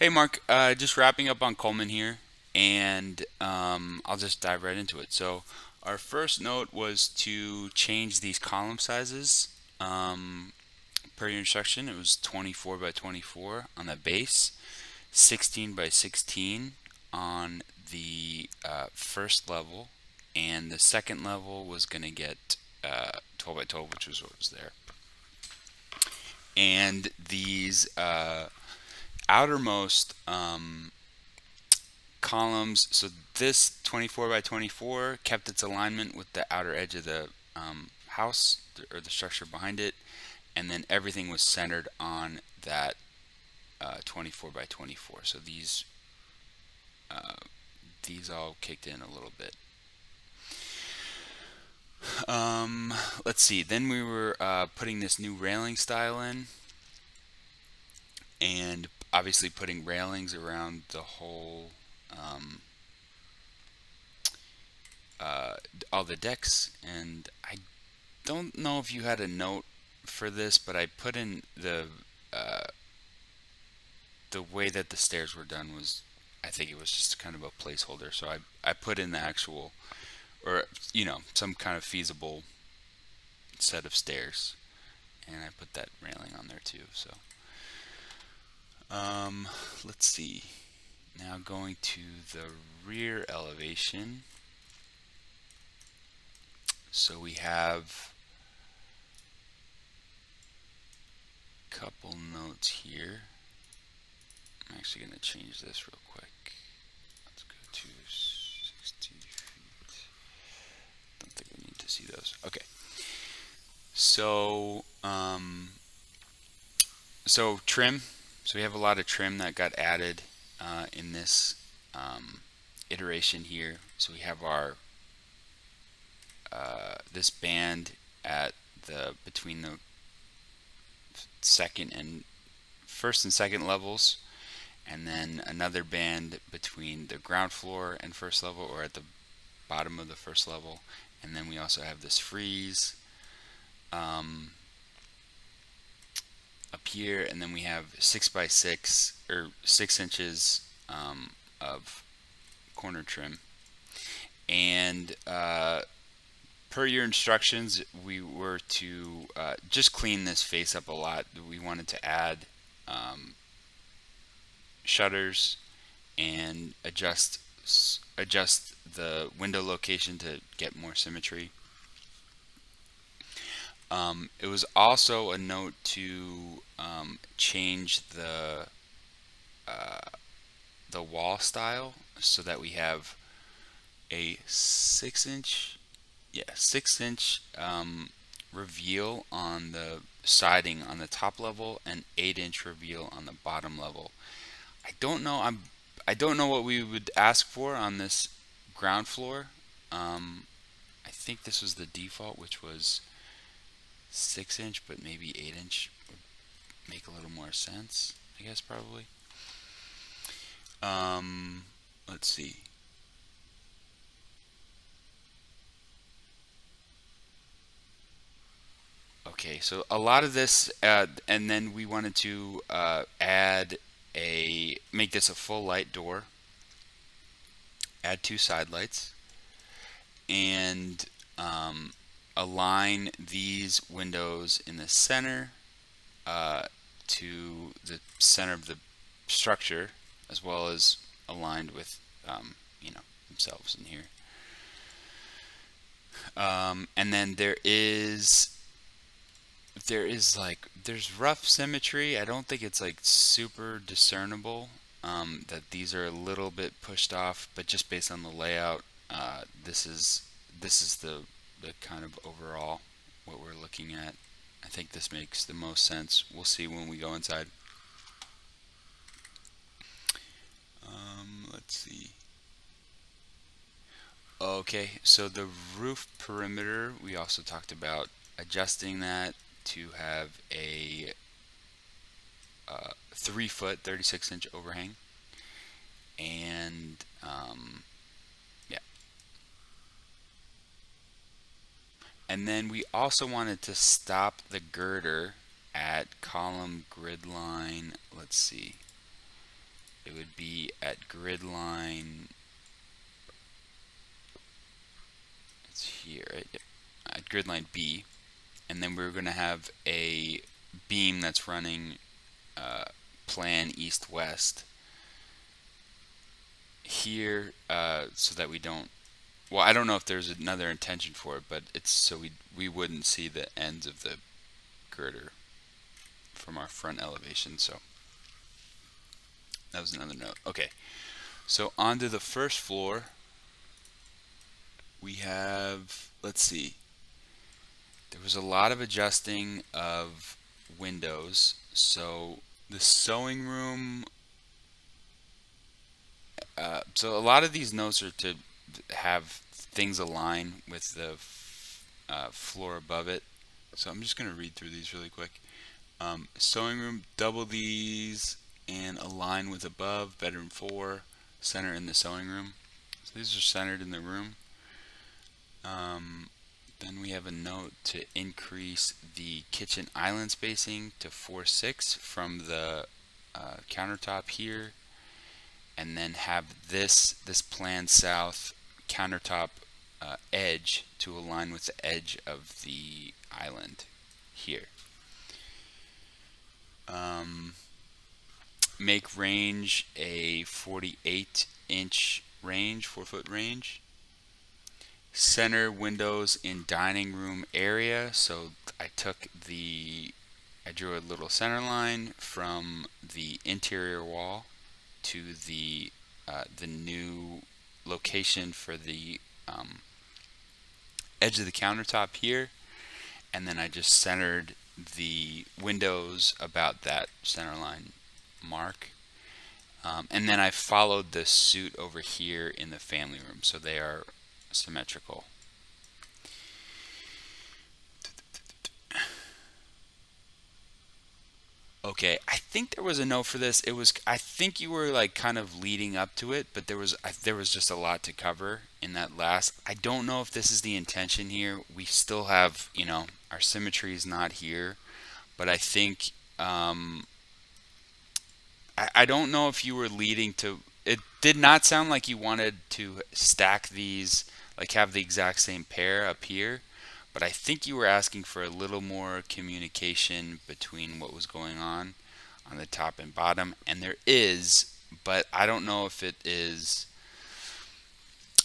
Hey Mark, just wrapping up on Coleman here, and I'll just dive right into it. So, our first note was to change these column sizes. Um, Per your instruction, it was 24 by 24 on the base, 16 by 16 on the first level, and the second level was going to get 12 by 12, which was what was there. And these outermost columns. So this 24 by 24 kept its alignment with the outer edge of the house or the structure behind it, and then everything was centered on that 24 by 24. So these all kicked in a little bit. Let's see. Then we were putting this new railing style in, and obviously putting railings around the whole uh, all the decks. And I don't know if you had a note for this, but I put in uh, the way that the stairs were done was, I think it was just kind of a placeholder. So I put in the actual, or some kind of feasible set of stairs, and I put that railing on there too. So um, let's see. Now going to the rear elevation. So we have a couple notes here. I'm actually going to change this real quick. Let's go to 60 feet. Don't think we need to see those. Okay. So, so trim. So we have a lot of trim that got added in this iteration here. So we have our this band at the between the second and first and second levels, and then another band between the ground floor and first level, or at the bottom of the first level. And then we also have this frieze um, up here, and then we have 6 by 6 or 6 inches of corner trim. And per your instructions, we were to just clean this face up a lot. We wanted to add um, shutters and adjust the window location to get more symmetry. It was also a note to change the wall style so that we have a 6 inch, yeah, 6 inch reveal on the siding on the top level and 8 inch reveal on the bottom level. I don't know. I don't know what we would ask for on this ground floor. Um, I think this was the default, which was 6 inch, but maybe 8 inch would make a little more sense. I guess probably. Um, let's see. Okay, so a lot of this, and then we wanted to make this a full light door, add 2 side lights, and um, align these windows in the center uh, to the center of the structure, as well as aligned with, themselves in here. And then there's rough symmetry. I don't think it's like super discernible that these are a little bit pushed off, but just based on the layout, this is the kind of overall what we're looking at. I think this makes the most sense. We'll see when we go inside. Let's see. Okay, so the roof perimeter, we also talked about adjusting that to have a 3 foot, 36-inch overhang. And yeah. And then we also wanted to stop the girder at column grid line. Let's see. it would be at grid line, it's here, right? Yep. At grid line B, and then we're going to have a beam that's running plan east-west here, so that we don't, well, I don't know if there's another intention for it, but it's so we wouldn't see the ends of the girder from our front elevation. So that was another note. Okay, so onto the first floor, we have, let's see, there was a lot of adjusting of windows. So the sewing room, so a lot of these notes are to have things align with the floor above it. So I'm just going to read through these really quick. Sewing room, double these and align with above. Bedroom 4, center in the sewing room. So these are centered in the room. Then we have a note to increase the kitchen island spacing to 4/6 from the countertop here, and then have this plan south countertop edge to align with the edge of the island here. Make range a 48-inch range, 4-foot range. Center windows in dining room area. So I drew a little center line from the interior wall to the new location for the edge of the countertop here, and then I just centered the windows about that center line mark. And then I followed the suit over here in the family room, so they are symmetrical. Okay, I think there was a note for this. It was, I think you were like kind of leading up to it, but there was just a lot to cover in that last. I don't know if this is the intention here. We still have, our symmetry is not here, but I think I don't know if you were leading to. It did not sound like you wanted to stack these, like have the exact same pair up here, but I think you were asking for a little more communication between what was going on the top and bottom, and there is, but I don't know if it is.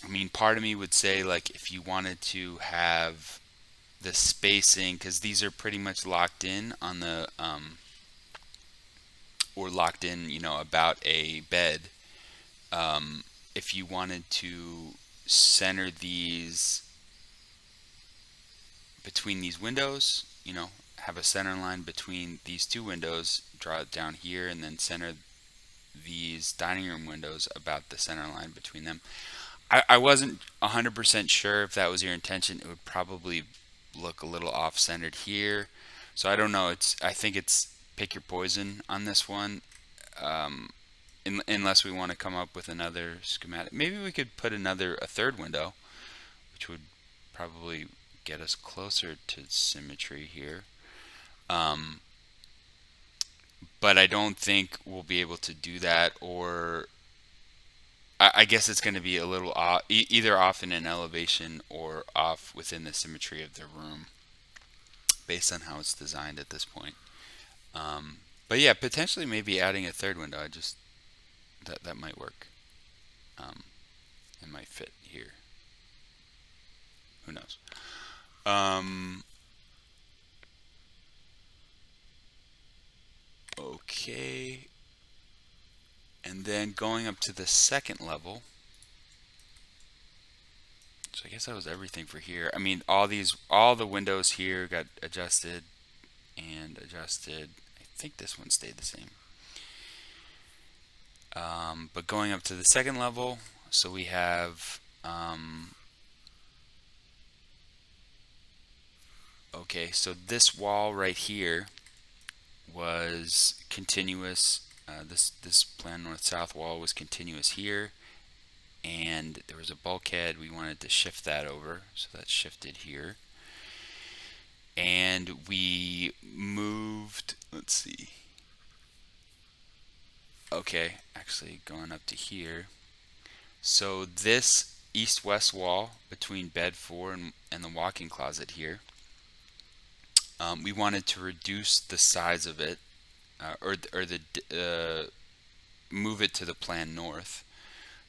I mean, part of me would say, like, if you wanted to have the spacing, because these are pretty much locked in on the or locked in, about a bed. If you wanted to center these between these windows, have a center line between these two windows, draw it down here, and then center these dining room windows about the center line between them. I wasn't 100% sure if that was your intention. It would probably look a little off-centered here. So I don't know. I think it's pick your poison on this one. Unless we want to come up with another schematic. Maybe we could put a third window, which would probably get us closer to symmetry here. But I don't think we'll be able to do that, or I guess it's going to be a little off, either off in an elevation or off within the symmetry of the room, based on how it's designed at this point. But yeah, potentially maybe adding a third window. That might work. It might fit here. Who knows? Okay. And then going up to the second level. So I guess that was everything for here. I mean, all the windows here got adjusted and adjusted. I think this one stayed the same. But going up to the second level, so we have, okay, so this wall right here was continuous. This plan north-south wall was continuous here, and there was a bulkhead. We wanted to shift that over, so that's shifted here. And we moved, let's see. Okay, actually going up to here. So this east-west wall between bed 4 and the walk-in closet here, we wanted to reduce the size of it, or the move it to the plan north.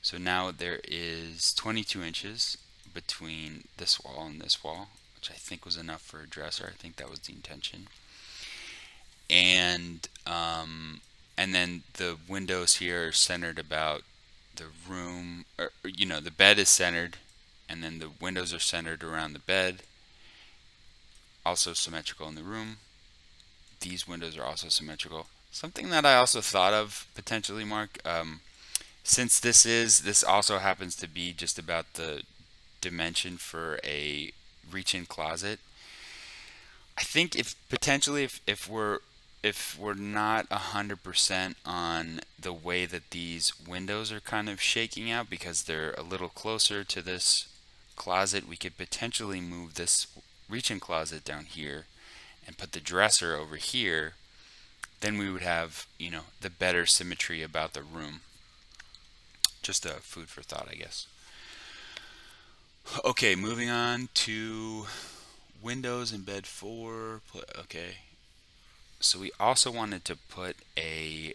So now there is 22 inches between this wall and this wall, which I think was enough for a dresser. I think that was the intention. And then the windows here are centered about the room, or the bed is centered, and then the windows are centered around the bed, also symmetrical in the room. These windows are also symmetrical. Something that I also thought of potentially, Mark, since this also happens to be just about the dimension for a reach-in closet. I think if potentially if we're not 100% on the way that these windows are kind of shaking out because they're a little closer to this closet, we could potentially move this reach-in closet down here and put the dresser over here. Then we would have, the better symmetry about the room. Just a food for thought, I guess. Okay, moving on to windows in bed 4. Okay, so we also wanted to put a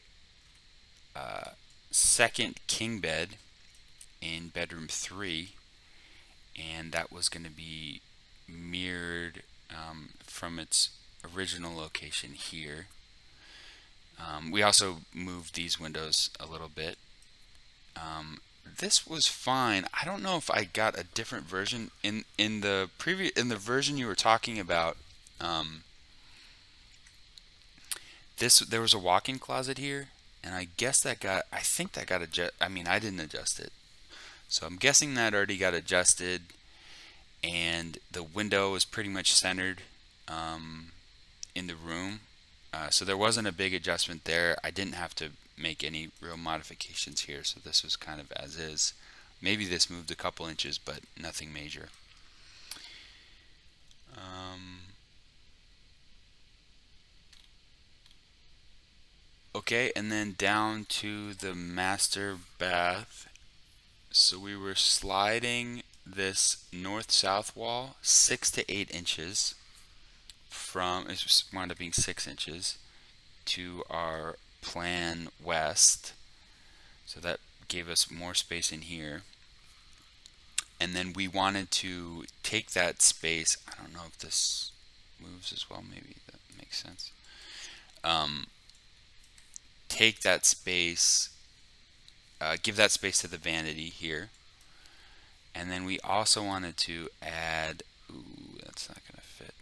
second king bed in bedroom 3, and that was going to be mirrored from its original location here. We also moved these windows a little bit. This was fine. I don't know if I got a different version in the version you were talking about. There was a walk-in closet here, and I think that got adjust. I mean, I didn't adjust it, so I'm guessing that already got adjusted, and the window was pretty much centered in the room. So there wasn't a big adjustment there. I didn't have to make any real modifications here, so this was kind of as is. Maybe this moved a couple inches, but nothing major. Okay, and then down to the master bath. So we were sliding this north-south wall 6 to 8 inches it wound up being 6 inches to our plan west. So that gave us more space in here. And then we wanted to take that space. I don't know if this moves as well. Maybe that makes sense. Take that space, give that space to the vanity here. And then we also wanted to add, ooh, that's not going to fit.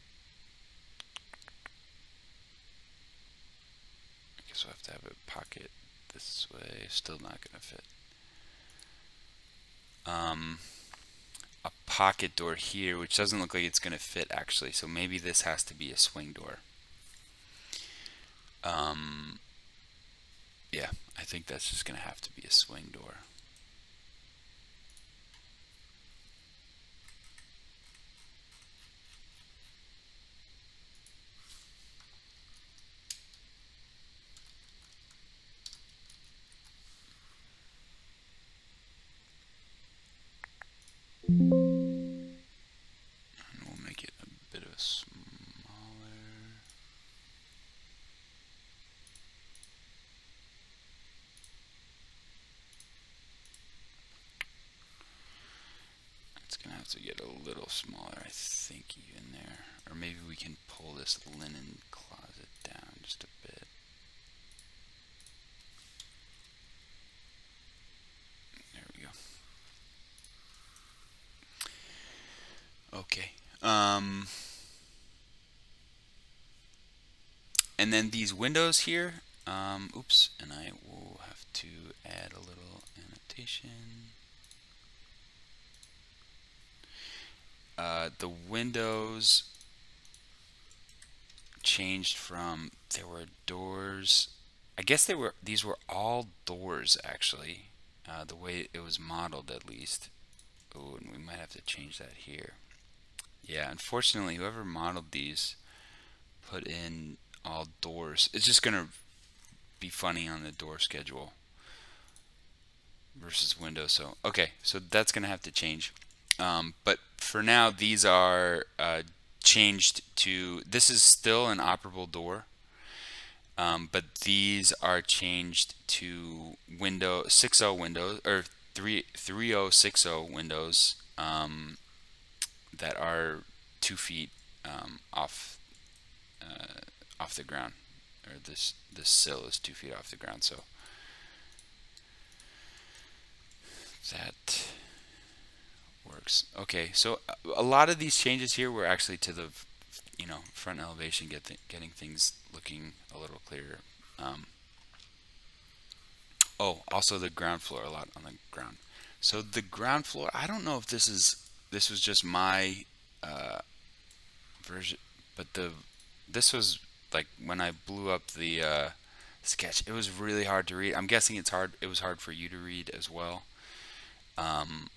I guess we'll have to have a pocket this way. Still not going to fit. A pocket door here, which doesn't look like it's going to fit actually. So maybe this has to be a swing door. Yeah, I think that's just going to have to be a swing door. And we'll make it a bit of a smaller. It's going to have to get a little smaller, I think, even there. Or maybe we can pull this linen closet down just a bit. There we go. Okay. And then these windows here, oops, and I will have to add a little annotation. The windows changed from, there were doors. I guess these were all doors actually, the way it was modeled at least. Oh, and we might have to change that here. Yeah, unfortunately, whoever modeled these put in all doors. It's just gonna be funny on the door schedule. versus window. So okay, so that's gonna have to change. But for now, these are changed to. This is still an operable door, but these are changed to window 60 windows or 3060 windows that are 2 feet off off the ground, or this sill is 2 feet off the ground. So that works. Okay, so a lot of these changes here were actually to the front elevation, getting things looking a little clearer. Um, oh, also the ground floor, a lot on the ground. So the ground floor, I don't know if this was just my uh, version, but this was like when I blew up the sketch. It was really hard to read. I'm guessing it's hard. It was hard for you to read as well. Um,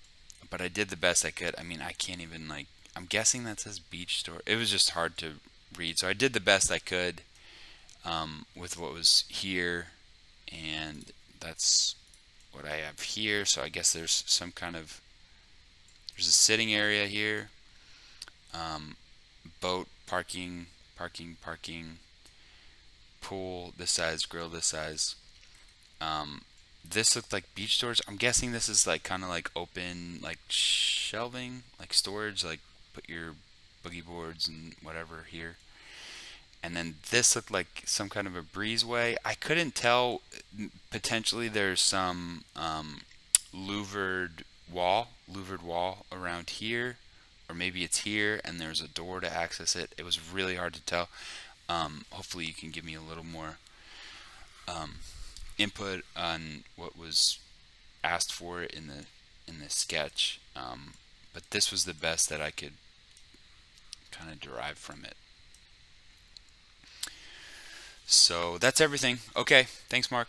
but I did the best I could. I mean, I can't even like. I'm guessing that says beach store. It was just hard to read, so I did the best I could with what was here, and that's what I have here. So I guess there's some kind of there's a sitting area here, um, boat parking, parking, pool this size, grill this size. Um, this looked like beach storage. I'm guessing this is like kind of like open, like shelving, like storage, like put your boogie boards and whatever here. And then this looked like some kind of a breezeway. I couldn't tell. Potentially, there's some louvered wall around here, or maybe it's here, and there's a door to access it. It was really hard to tell. Hopefully, you can give me a little more um, input on what was asked for in the sketch. But this was the best that I could kind of derive from it. So that's everything. Okay, thanks, Mark.